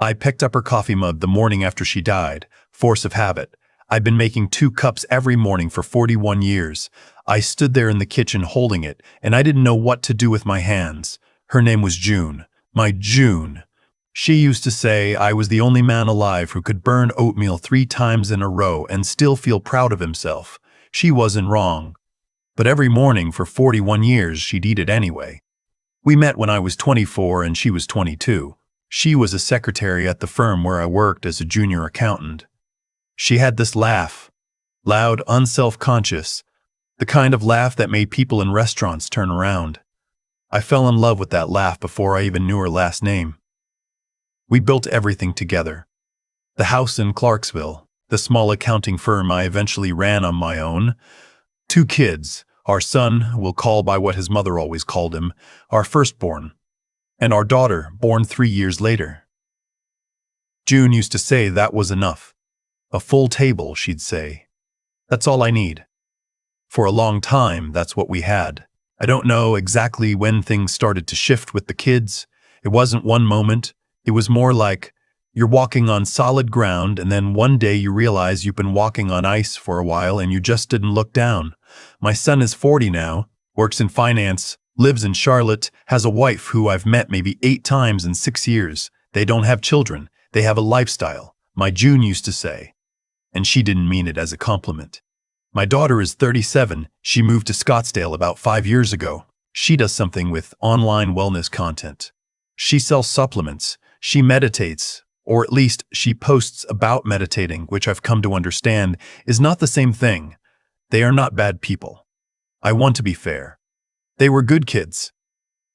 I picked up her coffee mug the morning after she died, force of habit. I'd been making 2 cups every morning for 41 years. I stood there in the kitchen holding it, and I didn't know what to do with my hands. Her name was June. My June. She used to say I was the only man alive who could burn oatmeal 3 times in a row and still feel proud of himself. She wasn't wrong. But every morning for 41 years she'd eat it anyway. We met when I was 24 and she was 22. She was a secretary at the firm where I worked as a junior accountant. She had this laugh, loud, unself-conscious, the kind of laugh that made people in restaurants turn around. I fell in love with that laugh before I even knew her last name. We built everything together. The house in Clarksville, the small accounting firm I eventually ran on my own, 2 kids, our son, we'll call by what his mother always called him, our firstborn, and our daughter, born 3 years later. June used to say that was enough. A full table, she'd say. That's all I need. For a long time, that's what we had. I don't know exactly when things started to shift with the kids. It wasn't one moment. It was more like you're walking on solid ground and then one day you realize you've been walking on ice for a while and you just didn't look down. My son is 40 now, works in finance, lives in Charlotte, has a wife who I've met maybe 8 times in 6 years. They don't have children. They have a lifestyle, my June used to say. And she didn't mean it as a compliment. My daughter is 37. She moved to Scottsdale about 5 years ago. She does something with online wellness content. She sells supplements. She meditates, or at least she posts about meditating, which I've come to understand is not the same thing. They are not bad people. I want to be fair. They were good kids.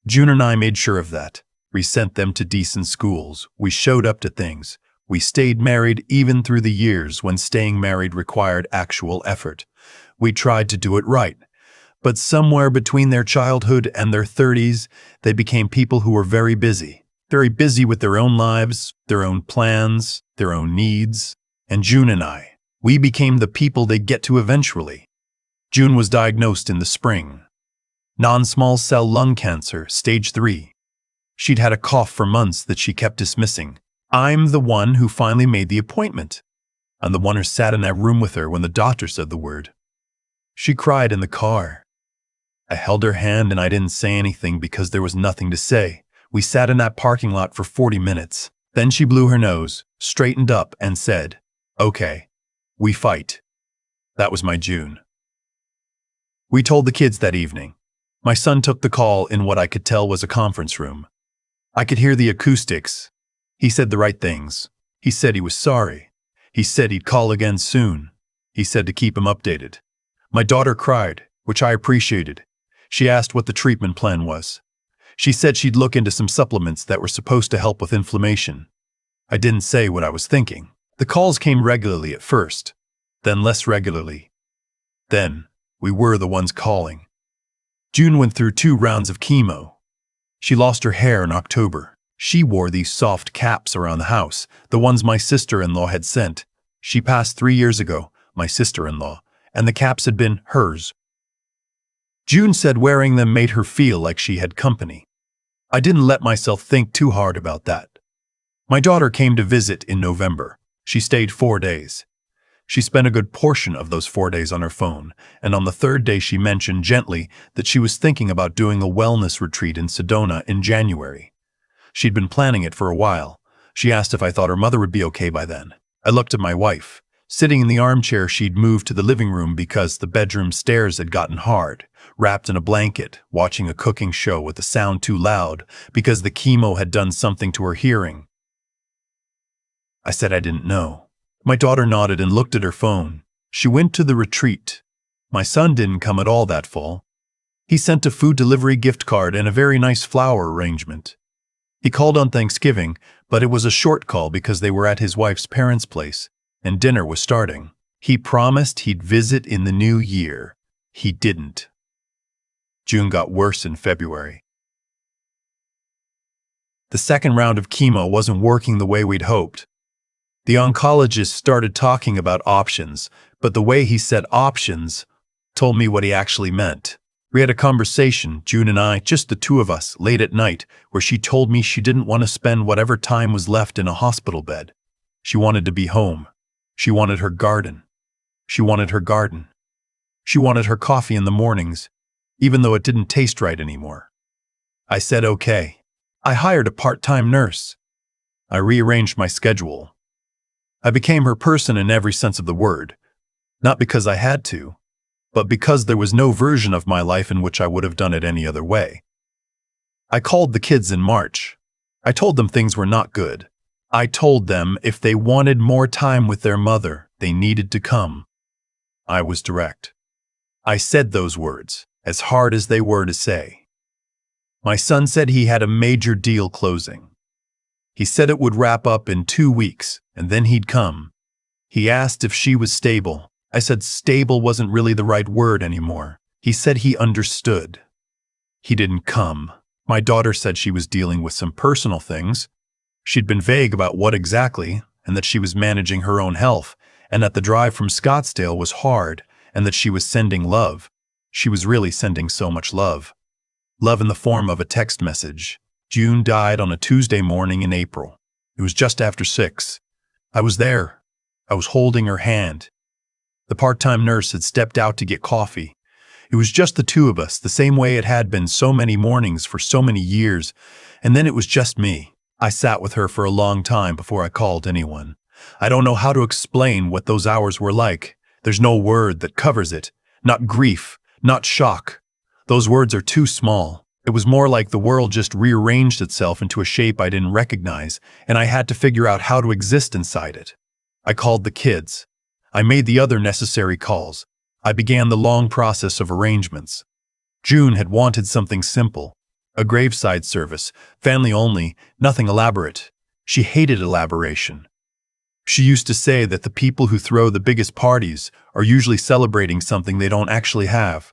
June and I made sure of that. We sent them to decent schools. We showed up to things. We stayed married even through the years when staying married required actual effort. We tried to do it right. But somewhere between their childhood and their 30s, they became people who were very busy with their own lives, their own plans, their own needs. And June and I, we became the people they'd get to eventually. June was diagnosed in the spring. Non-small cell lung cancer, stage 3. She'd had a cough for months that she kept dismissing. I'm the one who finally made the appointment. I'm the one who sat in that room with her when the doctor said the word. She cried in the car. I held her hand and I didn't say anything because there was nothing to say. We sat in that parking lot for 40 minutes. Then she blew her nose, straightened up, and said, "Okay, we fight." That was my June. We told the kids that evening. My son took the call in what I could tell was a conference room. I could hear the acoustics. He said the right things. He said he was sorry. He said he'd call again soon. He said to keep him updated. My daughter cried, which I appreciated. She asked what the treatment plan was. She said she'd look into some supplements that were supposed to help with inflammation. I didn't say what I was thinking. The calls came regularly at first, then less regularly. Then, we were the ones calling. June went through 2 rounds of chemo. She lost her hair in October. She wore these soft caps around the house, the ones my sister-in-law had sent. She passed 3 years ago, my sister-in-law, and the caps had been hers. June said wearing them made her feel like she had company. I didn't let myself think too hard about that. My daughter came to visit in November. She stayed 4 days. She spent a good portion of those 4 days on her phone, and on the 3rd day she mentioned gently that she was thinking about doing a wellness retreat in Sedona in January. She'd been planning it for a while. She asked if I thought her mother would be okay by then. I looked at my wife. Sitting in the armchair she'd moved to the living room because the bedroom stairs had gotten hard, wrapped in a blanket, watching a cooking show with the sound too loud because the chemo had done something to her hearing. I said I didn't know. My daughter nodded and looked at her phone. She went to the retreat. My son didn't come at all that fall. He sent a food delivery gift card and a very nice flower arrangement. He called on Thanksgiving, but it was a short call because they were at his wife's parents' place, and dinner was starting. He promised he'd visit in the new year. He didn't. June got worse in February. The second round of chemo wasn't working the way we'd hoped. The oncologist started talking about options, but the way he said options told me what he actually meant. We had a conversation, June and I, just the two of us, late at night, where she told me she didn't want to spend whatever time was left in a hospital bed. She wanted to be home. She wanted her garden. She wanted her garden. She wanted her coffee in the mornings, even though it didn't taste right anymore. I said okay. I hired a part-time nurse. I rearranged my schedule. I became her person in every sense of the word, not because I had to, but because there was no version of my life in which I would have done it any other way. I called the kids in March. I told them things were not good. I told them if they wanted more time with their mother, they needed to come. I was direct. I said those words, as hard as they were to say. My son said he had a major deal closing. He said it would wrap up in 2 weeks, and then he'd come. He asked if she was stable. I said stable wasn't really the right word anymore. He said he understood. He didn't come. My daughter said she was dealing with some personal things. She'd been vague about what exactly, and that she was managing her own health, and that the drive from Scottsdale was hard, and that she was sending love. She was really sending so much love. Love in the form of a text message. June died on a Tuesday morning in April. It was just after 6. I was there. I was holding her hand. The part-time nurse had stepped out to get coffee. It was just the two of us, the same way it had been so many mornings for so many years, and then it was just me. I sat with her for a long time before I called anyone. I don't know how to explain what those hours were like. There's no word that covers it. Not grief, not shock. Those words are too small. It was more like the world just rearranged itself into a shape I didn't recognize, and I had to figure out how to exist inside it. I called the kids. I made the other necessary calls. I began the long process of arrangements. June had wanted something simple. A graveside service, family only, nothing elaborate. She hated elaboration. She used to say that the people who throw the biggest parties are usually celebrating something they don't actually have.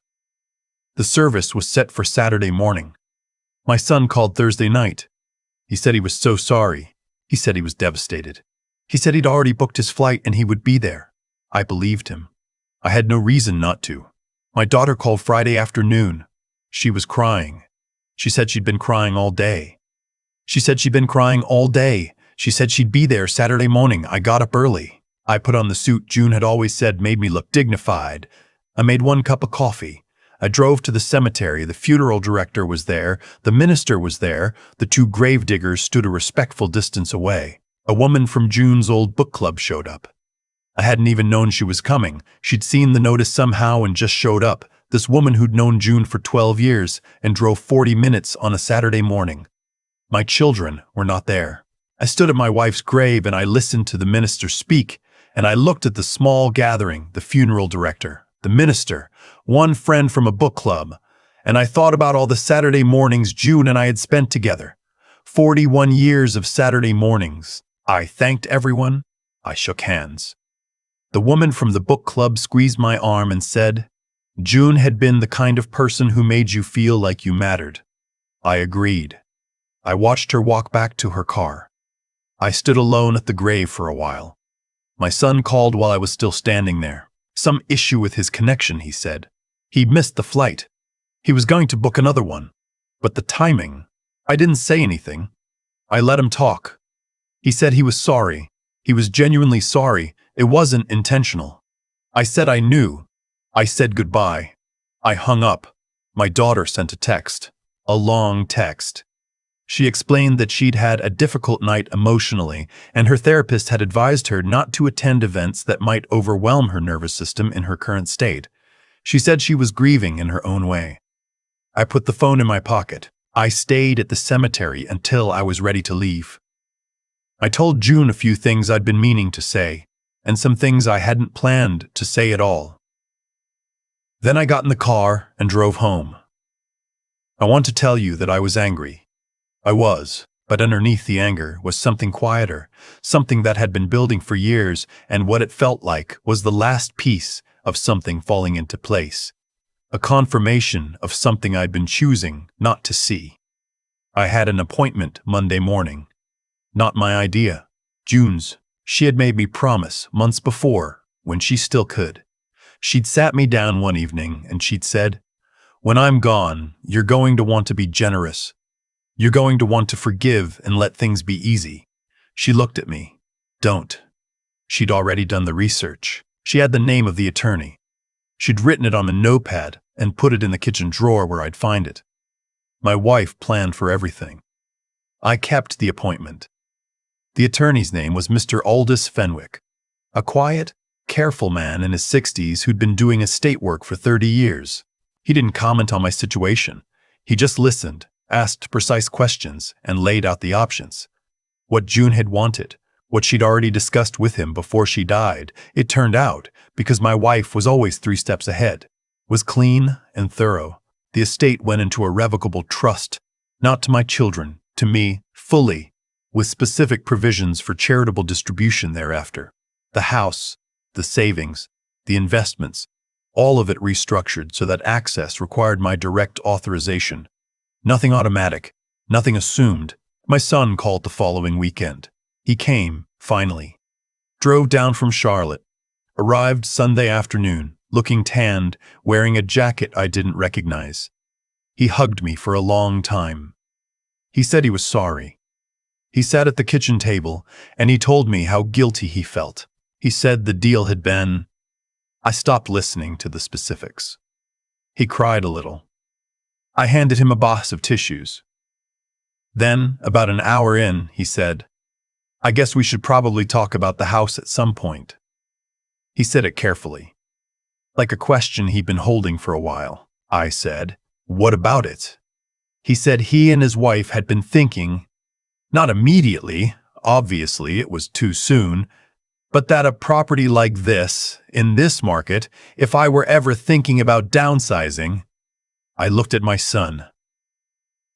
The service was set for Saturday morning. My son called Thursday night. He said he was so sorry. He said he was devastated. He said he'd already booked his flight and he would be there. I believed him. I had no reason not to. My daughter called Friday afternoon. She was crying. She said she'd been crying all day. She said she'd been crying all day. She said she'd be there Saturday morning. I got up early. I put on the suit June had always said made me look dignified. I made 1 cup of coffee. I drove to the cemetery. The funeral director was there. The minister was there. The 2 gravediggers stood a respectful distance away. A woman from June's old book club showed up. I hadn't even known she was coming. She'd seen the notice somehow and just showed up. This woman who'd known June for 12 years and drove 40 minutes on a Saturday morning. My children were not there. I stood at my wife's grave and I listened to the minister speak, and I looked at the small gathering, the funeral director, the minister, one friend from a book club, and I thought about all the Saturday mornings June and I had spent together. 41 years of Saturday mornings. I thanked everyone. I shook hands. The woman from the book club squeezed my arm and said, June had been the kind of person who made you feel like you mattered. I agreed. I watched her walk back to her car. I stood alone at the grave for a while. My son called while I was still standing there. Some issue with his connection, he said. He missed the flight. He was going to book another one. But the timing, I didn't say anything. I let him talk. He said he was sorry. He was genuinely sorry. It wasn't intentional. I said I knew. I said goodbye. I hung up. My daughter sent a text. A long text. She explained that she'd had a difficult night emotionally, and her therapist had advised her not to attend events that might overwhelm her nervous system in her current state. She said she was grieving in her own way. I put the phone in my pocket. I stayed at the cemetery until I was ready to leave. I told June a few things I'd been meaning to say, and some things I hadn't planned to say at all. Then I got in the car and drove home. I want to tell you that I was angry. I was, but underneath the anger was something quieter, something that had been building for years, and what it felt like was the last piece of something falling into place. A confirmation of something I'd been choosing not to see. I had an appointment Monday morning. Not my idea. June's. She had made me promise months before, when she still could. She'd sat me down one evening and she'd said, When I'm gone, you're going to want to be generous. You're going to want to forgive and let things be easy. She looked at me. Don't. She'd already done the research. She had the name of the attorney. She'd written it on a notepad and put it in the kitchen drawer where I'd find it. My wife planned for everything. I kept the appointment. The attorney's name was Mr. Aldous Fenwick, a quiet, careful man in his 60s who'd been doing estate work for 30 years. He didn't comment on my situation. He just listened, asked precise questions, and laid out the options. What June had wanted, what she'd already discussed with him before she died, it turned out, because my wife was always 3 steps ahead, was clean and thorough. The estate went into a revocable trust, not to my children, to me, fully, with specific provisions for charitable distribution thereafter. The house, the savings, the investments, all of it restructured so that access required my direct authorization. Nothing automatic, nothing assumed. My son called the following weekend. He came, finally. Drove down from Charlotte. Arrived Sunday afternoon, looking tanned, wearing a jacket I didn't recognize. He hugged me for a long time. He said he was sorry. He sat at the kitchen table, and he told me how guilty he felt. He said the deal had been... I stopped listening to the specifics. He cried a little. I handed him a box of tissues. Then, about an hour in, he said, I guess we should probably talk about the house at some point. He said it carefully, like a question he'd been holding for a while. I said, what about it? He said he and his wife had been thinking, not immediately, obviously it was too soon, but that a property like this, in this market, if I were ever thinking about downsizing. I looked at my son,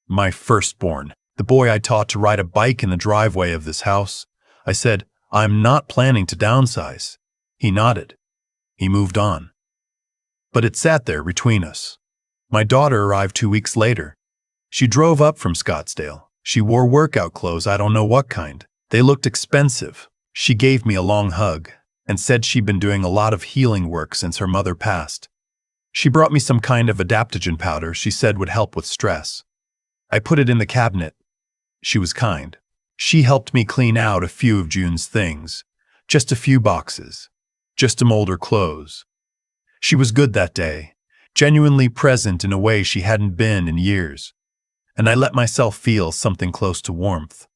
my firstborn, the boy I taught to ride a bike in the driveway of this house. I said, I'm not planning to downsize. He nodded. He moved on. But it sat there between us. My daughter arrived 2 weeks later. She drove up from Scottsdale. She wore workout clothes, I don't know what kind. They looked expensive. She gave me a long hug and said she'd been doing a lot of healing work since her mother passed. She brought me some kind of adaptogen powder she said would help with stress. I put it in the cabinet. She was kind. She helped me clean out a few of June's things. Just a few boxes. Just some older clothes. She was good that day, genuinely present in a way she hadn't been in years. And I let myself feel something close to warmth.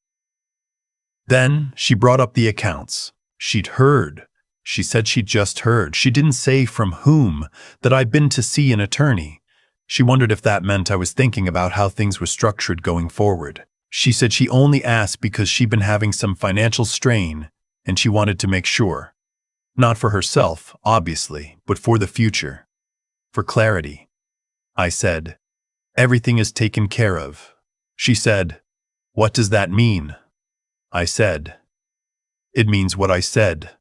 Then she brought up the accounts. She'd heard. She said she'd just heard. She didn't say from whom, that I'd been to see an attorney. She wondered if that meant I was thinking about how things were structured going forward. She said she only asked because she'd been having some financial strain, and she wanted to make sure. Not for herself, obviously, but for the future. For clarity. I said, everything is taken care of. She said, what does that mean? I said, it means what I said.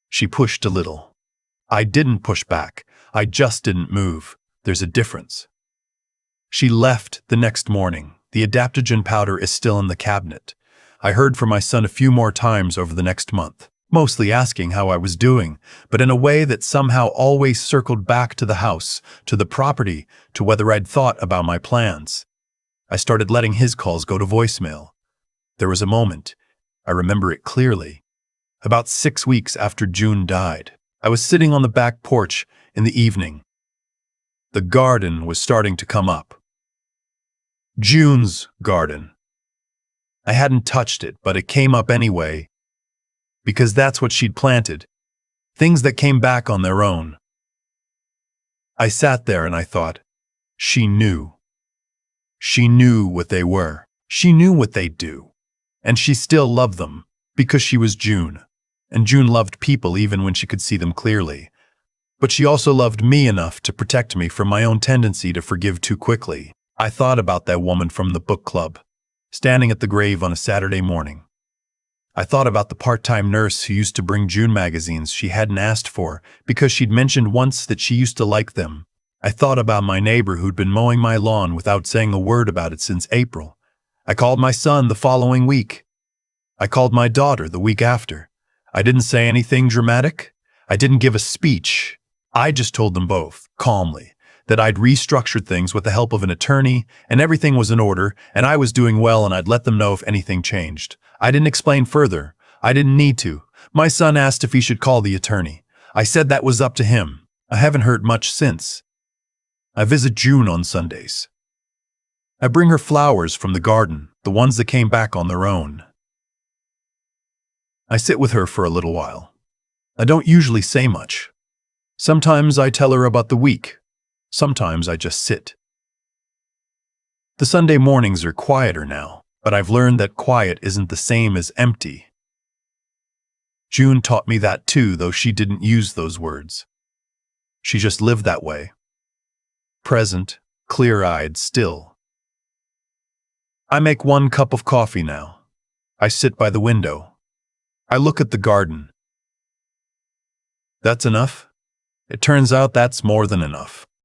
She pushed a little. I didn't push back. I just didn't move. There's a difference. She left the next morning. The adaptogen powder is still in the cabinet. I heard from my son a few more times over the next month, mostly asking how I was doing, but in a way that somehow always circled back to the house, to the property, to whether I'd thought about my plans. I started letting his calls go to voicemail. There was a moment, I remember it clearly, about 6 weeks after June died. I was sitting on the back porch in the evening. The garden was starting to come up. June's garden. I hadn't touched it, but it came up anyway, because that's what she'd planted, things that came back on their own. I sat there and I thought, she knew. She knew what they were. She knew what they'd do. And she still loved them, because she was June. And June loved people even when she could see them clearly. But she also loved me enough to protect me from my own tendency to forgive too quickly. I thought about that woman from the book club, standing at the grave on a Saturday morning. I thought about the part-time nurse who used to bring June magazines she hadn't asked for because she'd mentioned once that she used to like them. I thought about my neighbor who'd been mowing my lawn without saying a word about it since April. I called my son the following week. I called my daughter the week after. I didn't say anything dramatic. I didn't give a speech. I just told them both, calmly, that I'd restructured things with the help of an attorney, and everything was in order, and I was doing well, and I'd let them know if anything changed. I didn't explain further. I didn't need to. My son asked if he should call the attorney. I said that was up to him. I haven't heard much since. I visit June on Sundays. I bring her flowers from the garden, the ones that came back on their own. I sit with her for a little while. I don't usually say much. Sometimes I tell her about the week. Sometimes I just sit. The Sunday mornings are quieter now, but I've learned that quiet isn't the same as empty. June taught me that too, though she didn't use those words. She just lived that way. Present, clear-eyed, still. I make 1 cup of coffee now. I sit by the window. I look at the garden. That's enough? It turns out that's more than enough.